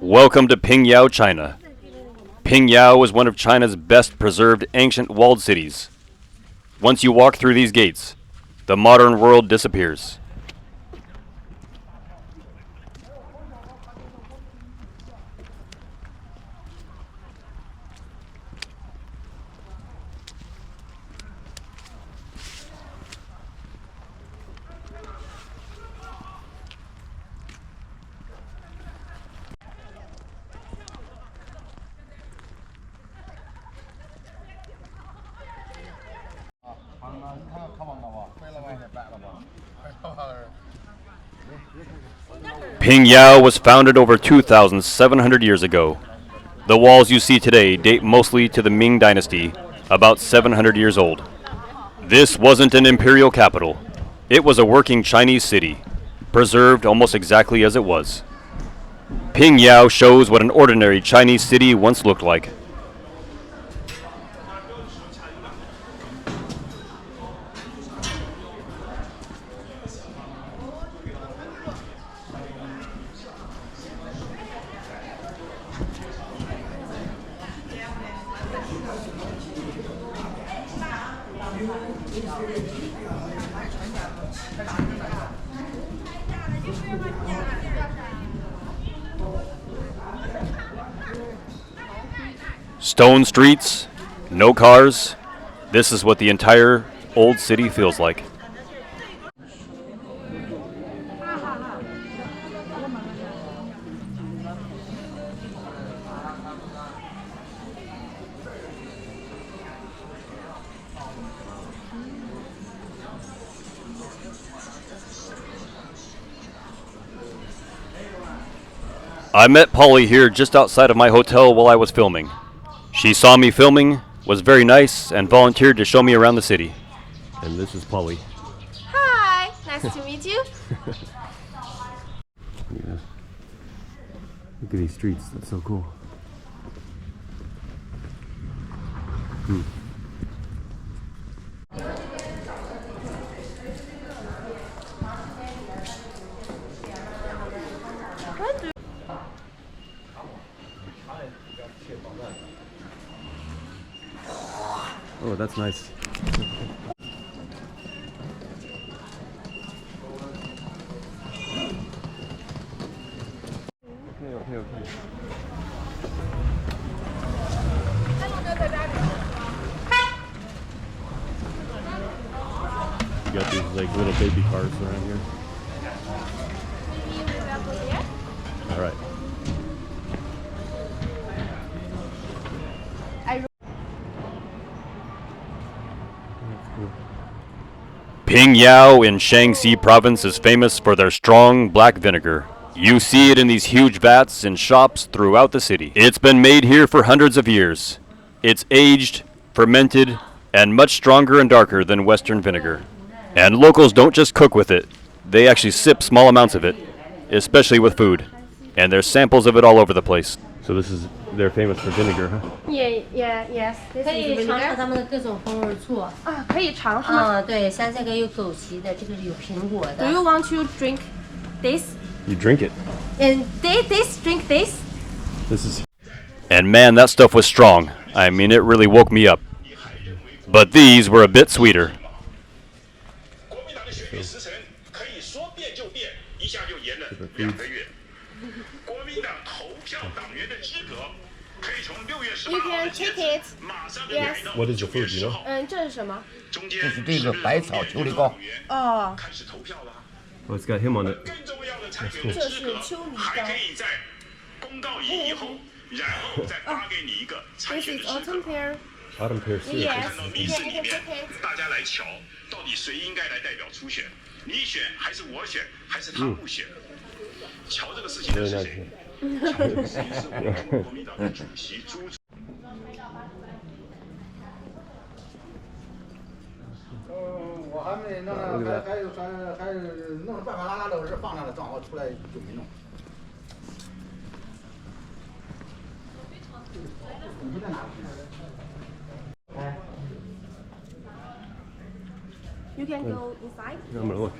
Welcome to Pingyao, China. Pingyao is one of China's best preserved ancient walled cities. Once you walk through these gates, the modern world disappears. Pingyao was founded over 2,700 years ago. The walls you see today date mostly to the Ming Dynasty, about 700 years old. This wasn't an imperial capital. It was a working Chinese city, preserved almost exactly as it was. Pingyao shows what an ordinary Chinese city once looked like. Stone streets, no cars. This is what the entire old city feels like. I met Polly here just outside of my hotel while I was filming. She saw me filming, was very nice, and volunteered to show me around the city. And this is Polly. Hi, nice to meet you. Yeah. Look at these streets, that's so cool. Oh, that's nice. Okay. You got these like little baby cars around here. All right. Pingyao in Shanxi province is famous for their strong black vinegar. You see it in these huge vats in shops throughout the city. It's been made here for hundreds of years. It's aged, fermented, and much stronger and darker than Western vinegar. And locals don't just cook with it, they actually sip small amounts of it, especially with food. And there's samples of it all over the place. So they're famous for vinegar, huh? Yes. This 可 is 以尝尝 vinegar. 他们的各种风味醋。啊，可以尝是吗？对，像这个有枸杞的，这个是有苹果 Do 的。 you want to drink this? You drink it. And drink this? This is... And man, that stuff was strong. I mean, it really woke me up. But these were a bit sweeter. You can take it. Yes. What is the food, you know? 这是什么？这是这个百草秋梨膏。哦， Oh, it's got him on it. 这是秋梨膏。This is autumn pear. Autumn pear syrup. Yes. You can take it. 大家来瞧，到底谁应该来代表初选？你选还是我选，还是他不选？瞧这个事情的是谁？瞧这个事情是我们国民党的主席朱。我还没弄呢，还弄得半拉拉的，是放那了，正好出来就没弄。你在哪？You can go inside. I'm gonna look.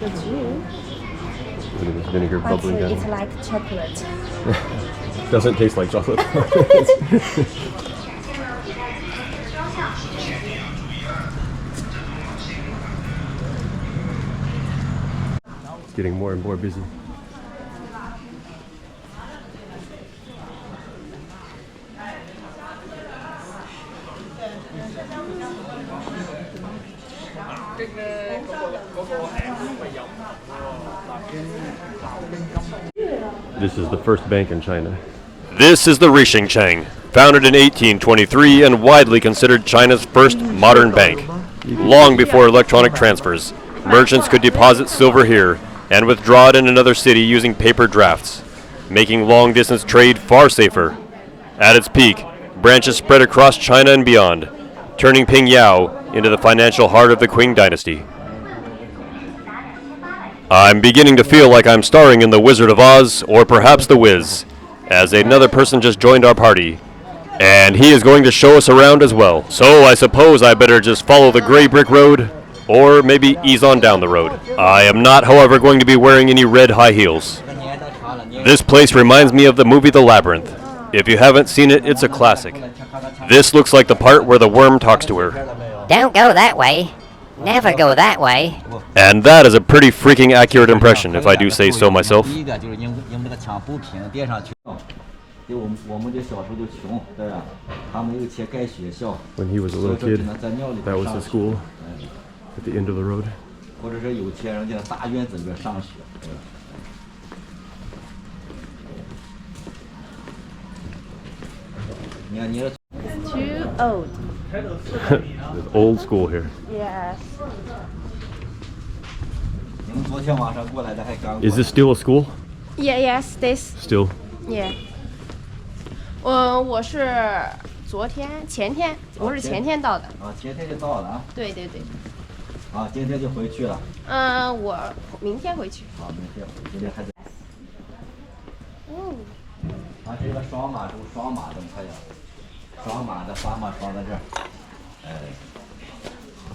Look at this vinegar but bubbling it's down. like chocolate. Doesn't taste like chocolate. It's getting more and more busy. This is the first bank in China. This is the Rishengchang, founded in 1823 and widely considered China's first modern bank. Long before electronic transfers, merchants could deposit silver here and withdraw it in another city using paper drafts, making long-distance trade far safer. At its peak, branches spread across China and beyond, turning Pingyao into the financial heart of the Qing Dynasty. I'm beginning to feel like I'm starring in The Wizard of Oz, or perhaps The Wiz, as another person just joined our party, and he is going to show us around as well. So I suppose I better just follow the gray brick road, or maybe ease on down the road. I am not, however, going to be wearing any red high heels. This place reminds me of the movie The Labyrinth. If you haven't seen it, it's a classic. This looks like the part where the worm talks to her. Don't go that way. Never go that way. And that is a pretty freaking accurate impression, if I do say so myself. When he was a little kid, that was the school at the end of the road. It's too old. There's old school here. Yes. Is this still a school? Yeah, yes, this. Still. Yeah. 我是前天到的。前天就到了啊。对对对。今天就回去了。我明天回去。明天回去还在。这个双马灯可以。双马的砝码双在这儿，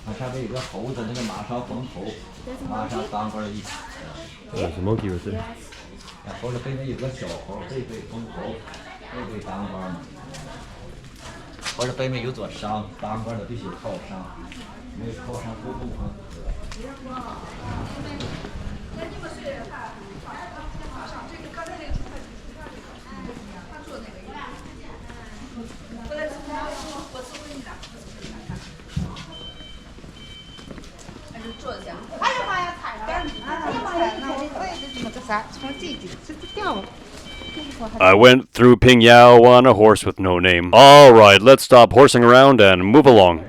它上面有个猴子，那个马上封头，马上当官一起。There's a monkey right there. 猴子背面有个小猴，背封头，背当官嘛。或者背面有座商，当官的必须靠商，没有靠商不封官。I went through Pingyao on a horse with no name. Alright, let's stop horsing around and move along.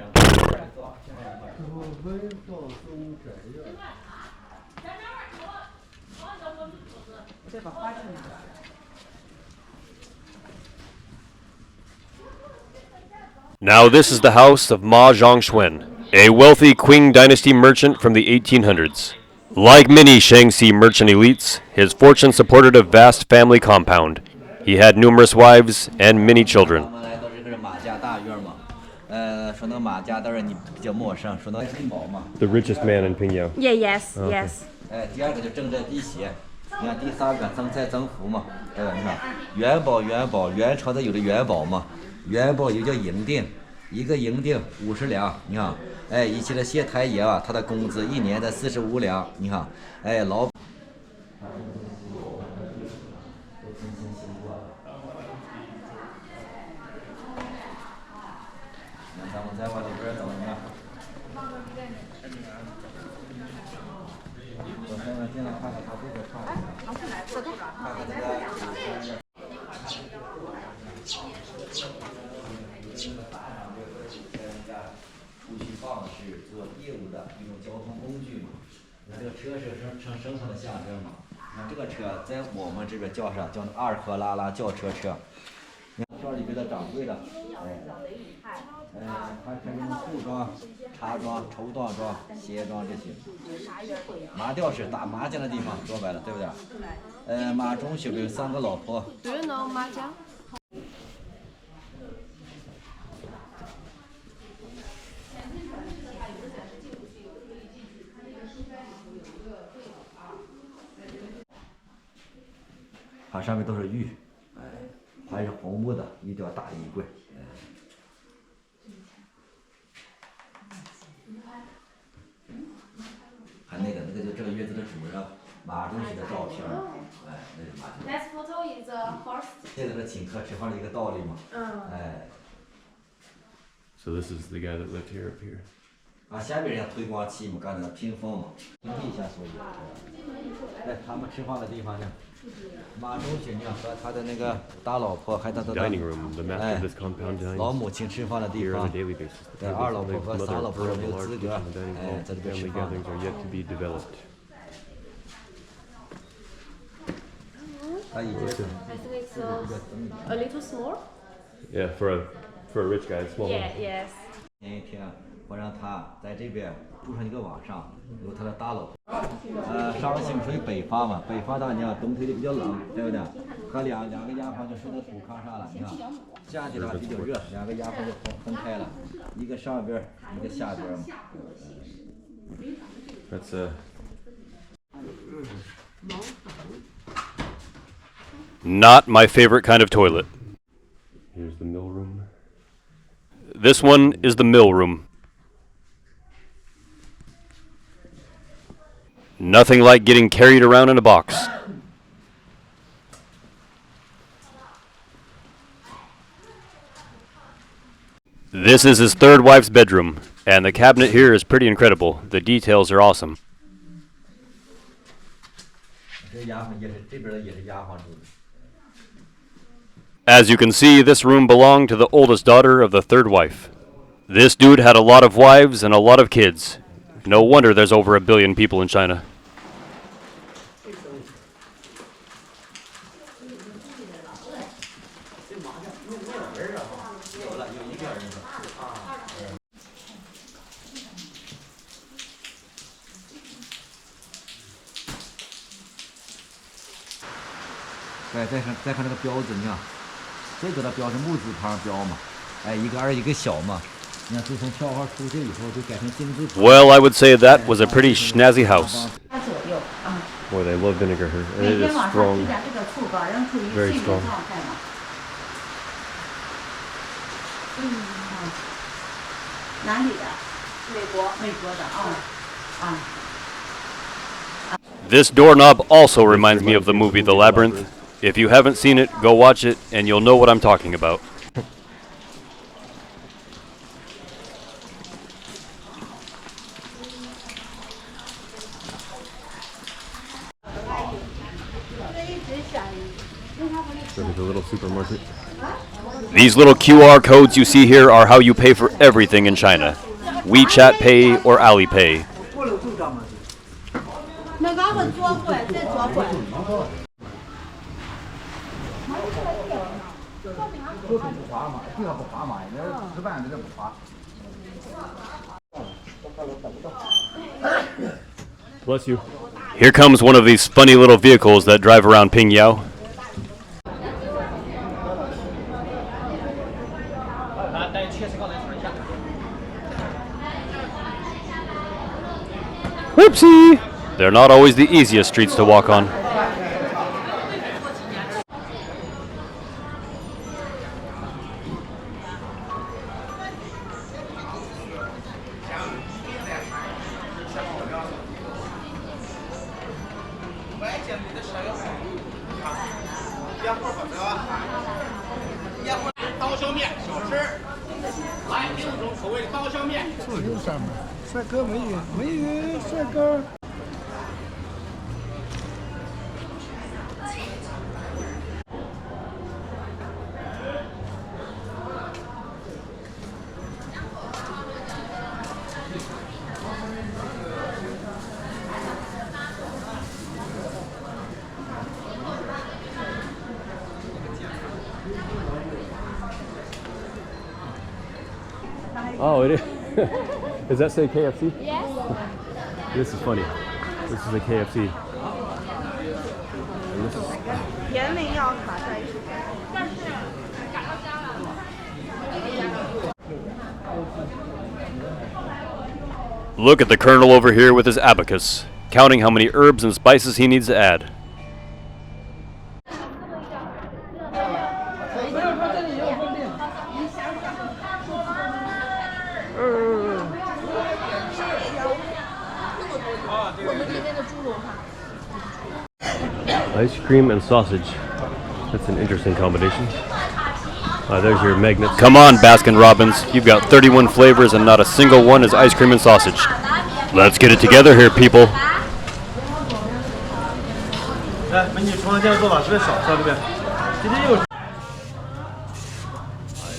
Now this is the house of Ma Zhongxuan, a wealthy Qing Dynasty merchant from the 1800s. Like many Shanxi merchant elites, his fortune supported a vast family compound. He had numerous wives and many children. The richest man in Pingyao. Yeah, yes, yes. 第二个就正在滴血，你看第三个增财增福嘛，你看元朝的有的元宝嘛，元宝又叫银锭，一个银锭50两，你看，以前的谢太爷啊，他的工资1年的45两，你看，老。咱们再往里边走，你看。进来看看他这个看看。看看这个。出去办事做业务的一种交通工具嘛。那这个车是生产的象征嘛。那这个车在我们这边叫2克拉拉轿车。你看圈里边的掌柜的，他看这种裤装、茶装、绸缎装、鞋装这些。麻吊是打麻将的地方，说白了，对不对？马中学有3个老婆。Do you know 麻将？上面都是玉，还是红木的一吊大衣柜。还那个就这个院子的主人马主席的照片，哎，那是马主席。That photo is a horse. 现在的请客吃饭的一个道理嘛，哎。So this is the guy that lived here up here. 下面人家推光器嘛，刚才屏风嘛，屏蔽一下所以。哎，他们吃饭的地方呢，马中学呢和他的那个大老婆还有他的 Dining room, the master of this compound dines 老母亲吃饭的地 here 方 on a。daily basis. The 对， tables 二老 and 婆 the 和 mother 三老 of 婆 pearl 没 and 有 large 资 kitchen 格， and dining 哎， hall. 在这边吃 Family 饭。 gatherings are yet to be developed. 他已经是 I think it's a little small. Yeah, for a rich guy, it's small. Yeah, yes. 前一天我让他在这边住上一个晚上，有他的大老婆。沙尔星属于北方嘛，北方的你看冬天就比较冷，对不对？和两个丫鬟就睡在土炕上了，你看，夏天的话比较热，两个丫鬟就分开了，一个上边，一个下边嘛。That's Not my favorite kind of toilet. here's the mill room. This one is the mill room. Nothing like getting carried around in a box. This is his third wife's bedroom, and the cabinet here is pretty incredible. The details are awesome. 这丫鬟也是这边的，也是丫鬟住的。 As you can see, this room belonged to the oldest daughter of the third wife. This dude had a lot of wives and a lot of kids. No wonder there's over 1 billion people in China.再看这个标志，你看，这个的标是木字旁标嘛，哎，一个二一个小嘛。你看，自从票号出现以后，就改成金字塔。 Well, I would say that was a pretty schnazzy house. 它左右啊， Boy, they love vinegar here. And 每 it 天 is 晚上 strong. 吃点这个醋膏，让处于 Very 睡眠 strong. 状态嘛。哪里的？美国的啊。 This doorknob also reminds me of the movie The Labyrinth. If you haven't seen it, go watch it and you'll know what I'm talking about. There's a little supermarket. These little QR codes you see here are how you pay for everything in China. WeChat Pay or Alipay. 那个我左拐，再左拐。Bless you. Here comes one of these funny little vehicles that drive around Pingyao. Whoopsie! They're not always the easiest streets to walk on. Oh, it is. Does that say KFC? Yes. This is funny. This is a KFC. And this is Look at the colonel over here with his abacus, counting how many herbs and spices he needs to add. Ice cream and sausage. That's an interesting combination. There's your magnets. Come on, Baskin Robbins. You've got 31 flavors and not a single one is ice cream and sausage. Let's get it together here, people.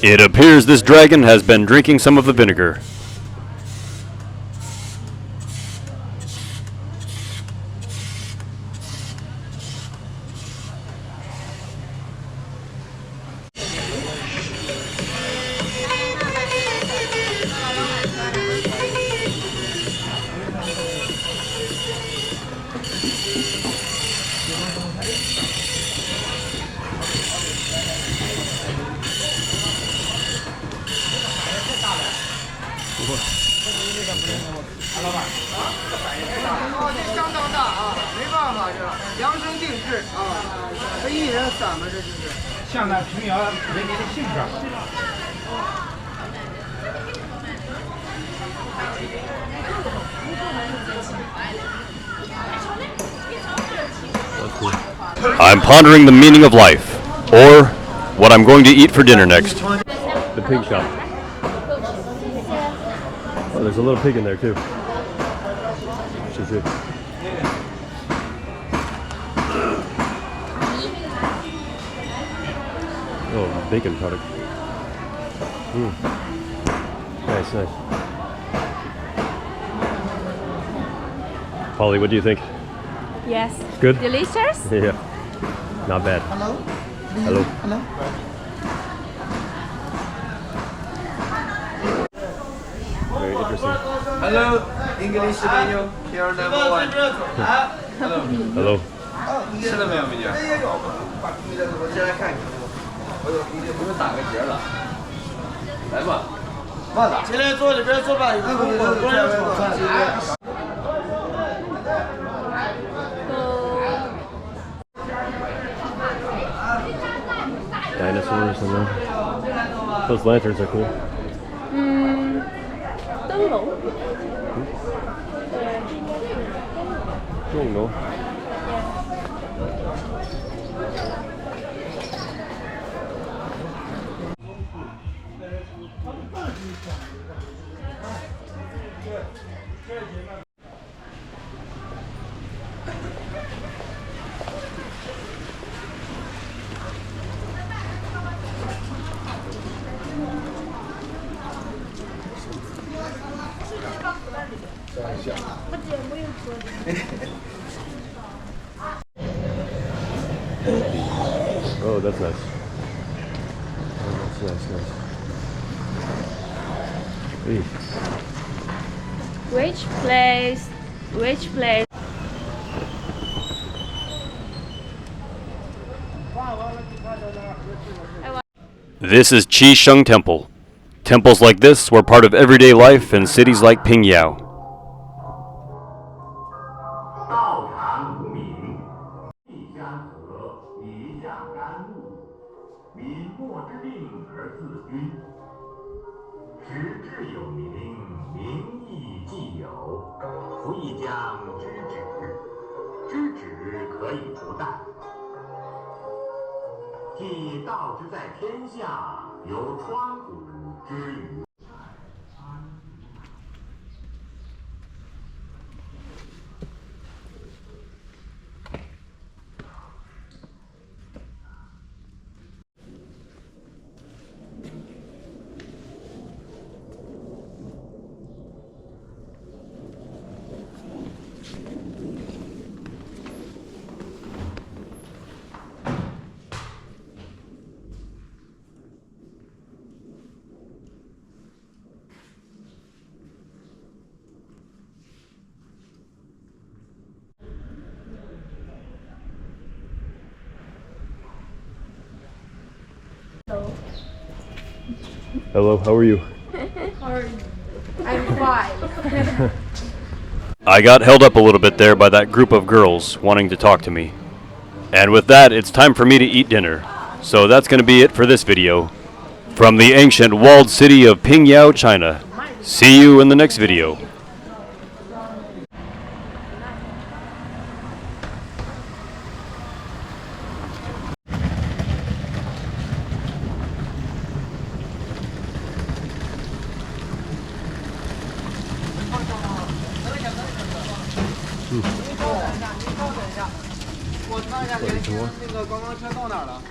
It appears this dragon has been drinking some of the vinegar. I'm pondering the meaning of life, or what I'm going to eat for dinner next. The pig shop. Oh, there's a little pig in there too. Which is it? Oh, bacon product. Nice, nice. Polly, what do you think? Yes. Good? Delicious? Yeah. Not bad. Hello. Hello. Hello. Very interesting. Hello, English menu here number 1. Hello. Hello. 吃了没有，美女？我先来看看。我们打个折了。来吧。慢点。进来坐里边坐吧，有个公馆官人坐上。Dinosaurs and that. Those lanterns are cool. 灯笼。钟楼. Oh, that's nice. Oh, that's nice. Hey. Which place? Which place? This is Qisheng Temple. Temples like this were part of everyday life in cities like Pingyao. 道场无名，一相和，一向甘露，民莫之病而自君。时至有名，名亦既有，夫亦将知止，知止可以除殆。既道之在天下，由川谷之于。 Hello, how are you? I'm 5. I got held up a little bit there by that group of girls wanting to talk to me. And with that, it's time for me to eat dinner. So that's going to be it for this video. From the ancient walled city of Pingyao, China. See you in the next video. 等一下，那个观光车到哪儿了？